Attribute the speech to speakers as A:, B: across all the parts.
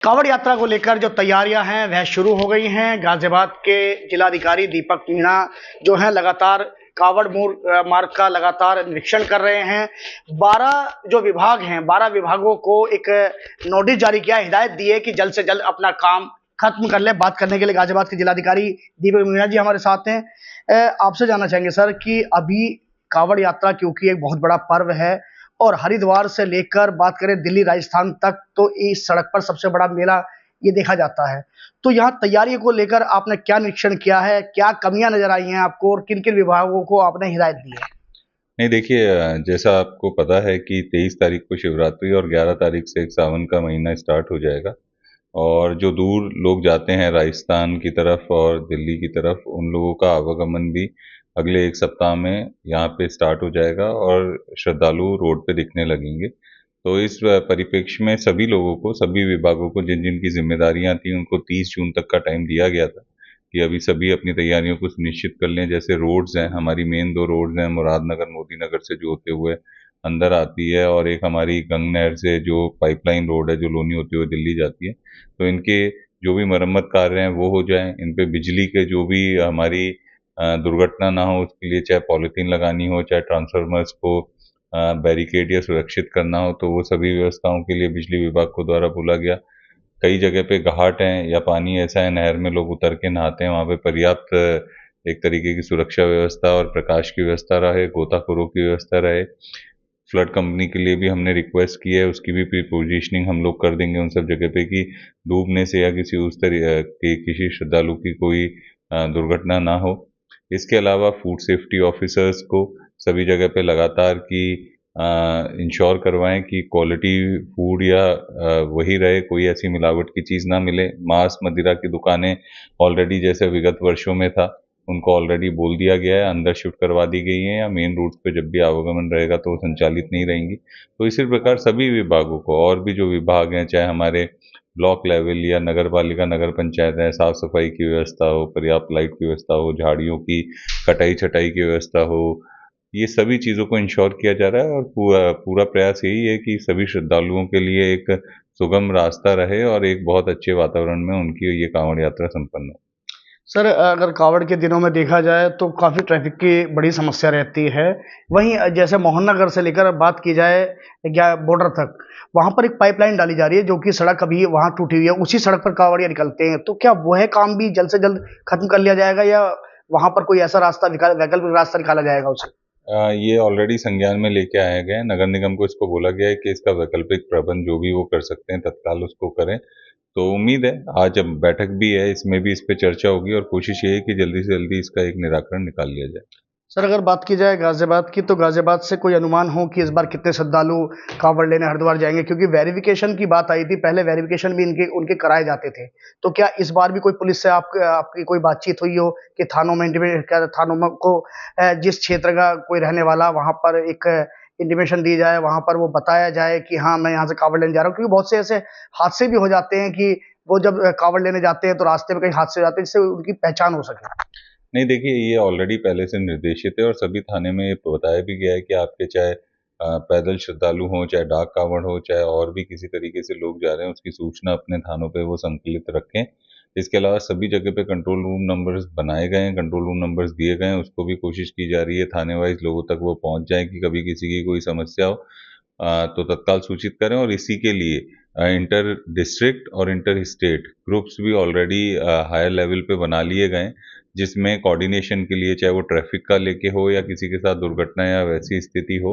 A: कांवड़ यात्रा को लेकर जो तैयारियां हैं वह शुरू हो गई हैं। गाजियाबाद के जिलाधिकारी दीपक मीणा जो हैं लगातार कांवड़ मार्ग का लगातार निरीक्षण कर रहे हैं। 12 जो विभाग हैं, 12 विभागों को एक नोटिस जारी किया, हिदायत दी है कि जल्द से जल्द अपना काम खत्म कर ले। बात करने के लिए गाजियाबाद के जिलाधिकारी दीपक मीणा जी हमारे साथ हैं। आपसे जानना चाहेंगे सर कि अभी कांवड़ यात्रा क्योंकि एक बहुत बड़ा पर्व है और हरिद्वार से लेकर बात करें दिल्ली राजस्थान तक तो इस सड़क पर सबसे बड़ा मेला ये देखा जाता है। तो यहाँ तैयारी को लेकर आपने क्या निरीक्षण किया है, क्या कमियां नजर आई हैं आपको और किन किन विभागों को आपने हिदायत दी है?
B: नहीं देखिए, जैसा आपको पता है कि 23 तारीख को शिवरात्रि और 11 तारीख से एक सावन का महीना स्टार्ट हो जाएगा। और जो दूर लोग जाते हैं राजस्थान की तरफ और दिल्ली की तरफ, उन लोगों का आवागमन भी अगले एक सप्ताह में यहाँ पे स्टार्ट हो जाएगा और श्रद्धालु रोड पे दिखने लगेंगे। तो इस परिप्रेक्ष्य में सभी लोगों को, सभी विभागों को जिन जिन की जिम्मेदारियां थी, उनको 30 जून तक का टाइम दिया गया था कि अभी सभी अपनी तैयारियों को सुनिश्चित कर लें। जैसे रोड्स हैं, हमारी मेन 2 रोड्स हैं, मुरादनगर मोदी नगर से जो होते हुए अंदर आती है, और एक हमारी गंग नहर से जो पाइपलाइन रोड है जो लोनी होते हुए दिल्ली जाती है। तो इनके जो भी मरम्मत कार्य हैं वो हो जाएं। इन पे बिजली के जो भी हमारी दुर्घटना ना हो उसके लिए, चाहे पॉलिथीन लगानी हो, चाहे ट्रांसफार्मर्स को बैरिकेड या सुरक्षित करना हो, तो वो सभी व्यवस्थाओं के लिए बिजली विभाग को द्वारा बोला गया। कई जगह पे घाट हैं या पानी ऐसा है, नहर में लोग उतर के नहाते हैं, वहाँ पे पर्याप्त एक तरीके की सुरक्षा व्यवस्था और प्रकाश की व्यवस्था रहे, गोताखोरों की व्यवस्था रहे। फ्लड कंपनी के लिए भी हमने रिक्वेस्ट की है, उसकी भी प्री पोजीशनिंग हम लोग कर देंगे उन सब जगह पे कि डूबने से या किसी उस तरह की किसी श्रद्धालु की कोई दुर्घटना ना हो। इसके अलावा फूड सेफ्टी ऑफिसर्स को सभी जगह पे लगातार की इंश्योर करवाएं कि क्वालिटी फूड या वही रहे, कोई ऐसी मिलावट की चीज़ ना मिले। मांस मदिरा की दुकानें ऑलरेडी जैसे विगत वर्षों में था, उनको ऑलरेडी बोल दिया गया है, अंदर शिफ्ट करवा दी गई हैं, या मेन रूट्स पे जब भी आवागमन रहेगा तो वो संचालित नहीं रहेंगी। तो इसी प्रकार सभी विभागों को, और भी जो विभाग हैं, चाहे हमारे ब्लॉक लेवल या नगर पालिका नगर पंचायत है, साफ सफाई की व्यवस्था हो, पर्याप्त लाइट की व्यवस्था हो, झाड़ियों की कटाई छटाई की व्यवस्था हो, ये सभी चीज़ों को इंश्योर किया जा रहा है। और पूरा पूरा प्रयास यही है कि सभी श्रद्धालुओं के लिए एक सुगम रास्ता रहे और एक बहुत अच्छे वातावरण में उनकी ये कांवड़ यात्रा संपन्न हो।
A: सर अगर कावड़ के दिनों में देखा जाए तो काफ़ी ट्रैफिक की बड़ी समस्या रहती है। वहीं जैसे मोहन नगर से लेकर बात की जाए या बॉर्डर तक, वहाँ पर एक पाइपलाइन डाली जा रही है जो कि सड़क अभी वहाँ टूटी हुई है, उसी सड़क पर कावड़िया निकलते हैं। तो क्या वह काम भी जल्द से जल्द खत्म कर लिया जाएगा या वहाँ पर कोई ऐसा रास्ता वैकल्पिक रास्ता निकाला जाएगा उसे?
B: ये ऑलरेडी संज्ञान में लेके आए गए हैं। नगर निगम को इसको बोला गया है कि इसका वैकल्पिक प्रबंध जो भी वो कर सकते हैं तत्काल उसको करें। तो उम्मीद है, आज अब बैठक भी है, इसमें भी इस पे चर्चा होगी और कोशिश ये है कि जल्दी से जल्दी इसका एक निराकरण निकाल लिया जाए।
A: सर अगर बात की जाए गाजियाबाद की, तो गाजियाबाद से कोई अनुमान हो कि इस बार कितने श्रद्धालु कांवड़ लेने हरिद्वार जाएंगे? क्योंकि वेरिफिकेशन की बात आई थी, पहले वेरिफिकेशन भी इनके उनके कराए जाते थे। तो क्या इस बार भी कोई पुलिस से आपकी कोई बातचीत हुई हो कि थानों में क्या थानों में को जिस क्षेत्र का कोई रहने वाला वहां पर एक इंटीमेशन दी जाए, वहां पर वो बताया जाए कि हाँ मैं यहाँ से कांवड़ लेने जा रहा हूँ? क्योंकि बहुत से ऐसे हादसे भी हो जाते हैं कि वो जब कांवड़ लेने जाते हैं तो रास्ते में कहीं हादसे हो जाते हैं जिससे उनकी पहचान हो सके।
B: नहीं देखिए, ये ऑलरेडी पहले से निर्देशित है और सभी थाने में ये बताया भी गया है कि आपके चाहे पैदल श्रद्धालु हों, चाहे डाक कांवड़ हो, चाहे और भी किसी तरीके से लोग जा रहे हैं, उसकी सूचना अपने थानों पे वो संकलित रखें। इसके अलावा सभी जगह पे कंट्रोल रूम नंबर्स बनाए गए हैं, कंट्रोल रूम नंबर्स दिए गए हैं, उसको भी कोशिश की जा रही है थाने वाइज लोगों तक वो पहुंच जाए कि कभी किसी की कोई समस्या हो तो तत्काल सूचित करें। और इसी के लिए इंटर डिस्ट्रिक्ट और इंटर स्टेट ग्रुप्स भी ऑलरेडी हायर लेवल पे बना लिए गए हैं, जिसमें कोऑर्डिनेशन के लिए, चाहे वो ट्रैफिक का लेके हो या किसी के साथ दुर्घटना या वैसी स्थिति हो,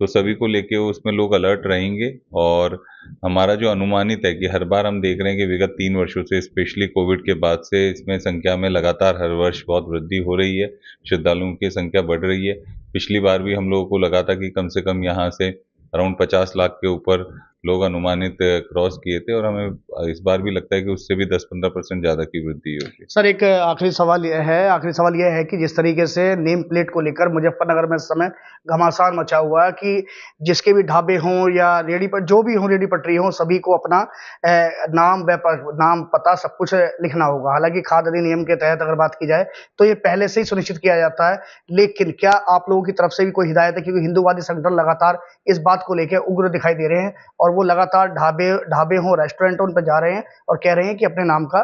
B: तो सभी को लेके उसमें लोग अलर्ट रहेंगे। और हमारा जो अनुमानित है कि हर बार हम देख रहे हैं कि विगत 3 वर्षों से, स्पेशली कोविड के बाद से, इसमें संख्या में लगातार हर वर्ष बहुत वृद्धि हो रही है, श्रद्धालुओं की संख्या बढ़ रही है। पिछली बार भी हम लोगों को लगा था कि कम से कम यहाँ से अराउंड 50 लाख के ऊपर लोग अनुमानित क्रॉस किए थे, और हमें इस बार भी लगता है कि उससे भी 10-15% ज़्यादा की वृद्धि होगी।
A: सर एक आखिरी सवाल यह है कि जिस तरीके से नेम प्लेट को लेकर मुजफ्फरनगर में इस समय घमासान मचा हुआ है कि जिसके भी ढाबे हों या रेहड़ी पर जो भी हों, रेहड़ी पटरी हों, सभी को अपना नाम पता सब कुछ लिखना होगा। हालांकि खाद्य अधिनियम के तहत अगर बात की जाए तो ये पहले से ही सुनिश्चित किया जाता है, लेकिन क्या आप लोगों की तरफ से भी कोई हिदायत है? क्योंकि हिंदूवादी संगठन लगातार इस बात को लेकर उग्र दिखाई दे रहे हैं और और वो लगातार ढाबे हो, रेस्टोरेंट उन पर जा रहे हैं और कह रहे हैं कि अपने नाम का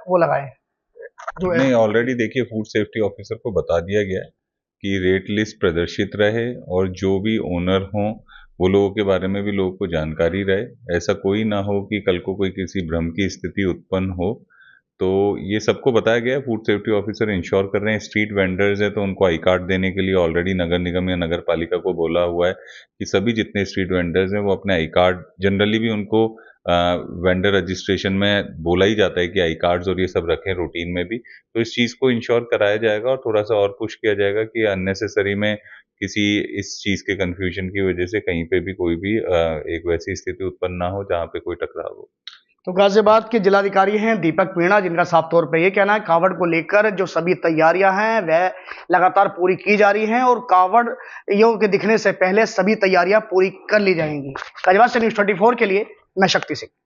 A: वो लगाएं जो है।
B: नहीं, ऑलरेडी देखिए फूड सेफ्टी ऑफिसर को बता दिया गया है कि रेट लिस्ट प्रदर्शित रहे और जो भी ओनर हों वो लोगों के बारे में भी लोगों को जानकारी रहे। ऐसा कोई ना हो कि कल को कोई किसी भ्रम की स्थिति उत्पन्न हो। तो ये सबको बताया गया है। फूड सेफ्टी ऑफिसर इंश्योर कर रहे हैं। स्ट्रीट वेंडर्स हैं तो उनको आई कार्ड देने के लिए ऑलरेडी नगर निगम या नगर पालिका को बोला हुआ है कि सभी जितने स्ट्रीट वेंडर्स हैं वो अपने आई कार्ड, जनरली भी उनको वेंडर रजिस्ट्रेशन में बोला ही जाता है कि आई कार्ड्स और ये सब रखें रूटीन में भी। तो इस चीज़ को इंश्योर कराया जाएगा और थोड़ा सा और पुश किया जाएगा कि अननेसेसरी में किसी इस चीज़ के कंफ्यूजन की वजह से कहीं पे भी कोई भी एक वैसी स्थिति उत्पन्न ना हो जहाँ पे कोई टकराव हो।
A: तो गाजियाबाद के जिलाधिकारी हैं दीपक मीणा, जिनका साफ तौर पे ये कहना है कावड़ को लेकर जो सभी तैयारियां हैं वह लगातार पूरी की जा रही हैं और कावड़ियों के दिखने से पहले सभी तैयारियां पूरी कर ली जाएंगी। गाजियाबाद से न्यूज़ 24 के लिए मैं शक्ति सिंह।